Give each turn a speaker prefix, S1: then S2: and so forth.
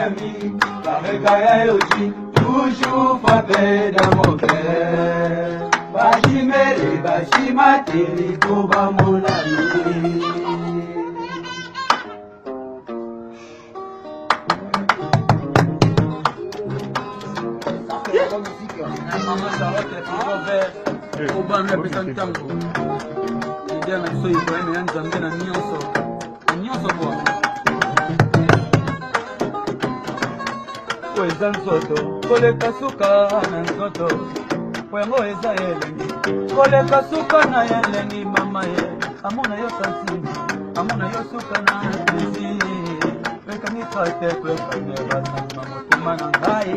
S1: ami, Barekaya Yoji, toujours frappé dans mon cœur. Bashimere, Bashimateri, Koba mon ami.
S2: Maman Charlotte est toujours vert. Au bas, on a besoin de temps. Il y a un peu de temps. Il y a un peu de temps. Il y a un peu de temps. Weza nzoto koleka suka na nzoto wengo eza elengi koleka suka na elengi mama ye amona yo tansi amona yo suka na bisi weka ni pate kweka ne basa mama motuma na ngai